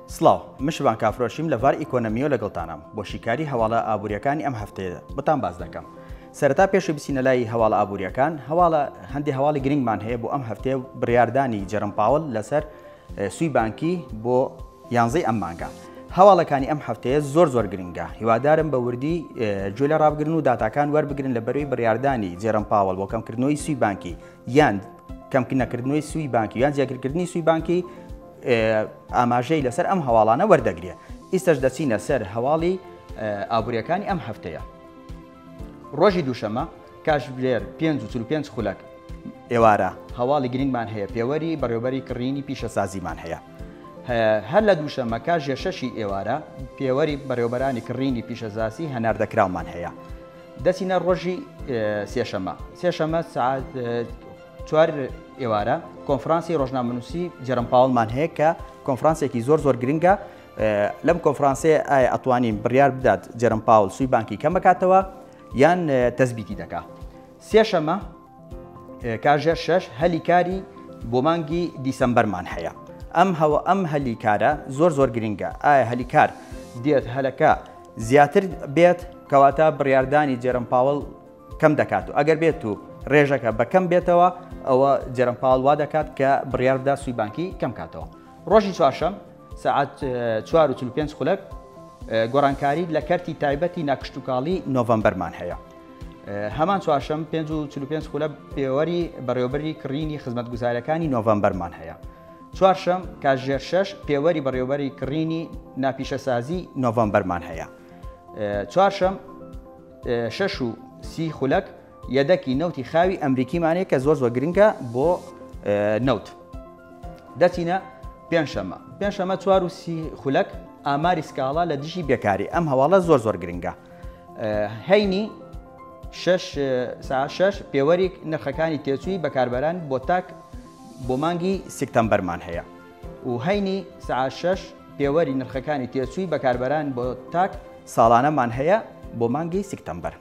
سڵاو مشبان کافرۆشیم لەڤار ئیکۆنۆمیۆ لەگەڵتانم بۆ شیکاری هەواڵە ئابوووریەکانی ئەم هەفتەیە بەتان باز دەکەم. سەرەتا پێشی بچینە لای هەواڵە ئابوووریەکان هەندێک هەواڵی گرنگمان هەیە بۆ ئەم هەفتەیە بڕیاردانی جەرم پاوەڵ لەسەر سوی بانکی بۆ 11 ئەم مانگە. هەواڵەکانی ئەم هەفتەیە زۆر گرنگە. هیوادارم بە وردی گوێ لە ڕابگرن و داتاکان وەربگرن لە بەروی بڕیاردانی جێرم پاوەڵ بۆ کەمکردنەوەی سوی بانکی یان کەمکردنەوەی سوی بانکی یان زیاترکردنی سوی بانکی ئاماژەی لەسەر ئەم هەواڵانە وەردەگرێت. ئیستەش دەچینە سەر هەواڵی ئابوووریەکانی ئەم هەفتەیە. ڕۆژی دووشەمە کاتژمێر 5:45 خولەک ئێوارە هەواڵی گرنگمان هەیە پێوەری بەڕێوەبەری کڕینی پیشەسازیمان هەیە. هەر لە دووشەمە کاتژێر 6 ئێوارە پێوەری بەڕێوەبەرانی کڕینی پیشەسازی هەناردەکراومان هەیە. دەچینە ڕۆژی سێشەمە سعات 4 ئێوارە کۆنفرانسی ڕۆژنامەنووسی جەرم پاوەڵمان هەیە کە کۆنفرانسێکی زۆر گرنگە. لەم کۆنفرانسێ ئایا ئەتوانین بڕیار بدات جەرم پاوەڵ سوی بانکی کەم بکاتەوە یان تەزبیتی دەکات. سێشەمە کاتژێر 6 هەلیکاری بۆ مانگی دیسەمبەرمان هەیە. ئەم هەلیکارە زۆر گرنگە. ئایا هەلیکار دێت هەلەکە زیاتر بێت کەواتە بڕیاردانی جەرم پاوەڵ کەم دەکات و ئەگەر بێت و ڕێژەکە بەکەم بێتەوە ئەوە جەرم پاوەڵ وا دەکات کە بڕیار بدات سوی بانکی کەم کاتەوە. ڕۆژی چوارشەم ساعات 4:45 خولەک گۆڕانکاری لە کەرتی تایبەتی ناکشتتوکاڵی نۆڤەمبەرمان هەیە. هەمان چوارشەم 5:45 خولە پێوەری بەڕێوەبەری کڕینی خزمەتگوزاریەکانی نۆڤەمبەرمان هەیە. چوارشەم کاتژێر 6 پێوەری بەڕێوەبەری کڕینی ناپیشەسازی نۆڤەمبەرمان هەیە. چوارشەم 6:30 خولەک یەدەکی نەوتی خاوی ئەمریکیمانەیە کە زۆر گرنگە بۆ نەوت. دەچینە پێنجشەمە 4:30 خولەک ئاماری سکاڵا لە دژی بێکاری. ئەم هەواڵە زۆر گرنگە. هەینی 6 پێوەری نرخەکانی تێچووی بەکاربەران بۆ تاک بۆ مانگی سپتەمبەرمان هەیە و هەینی ساعت 6 پێوەری نرخەکانی تێچووی بەکاربەران بۆ تاک ساڵانەمان هەیە بۆ مانگی سپتەمبەر.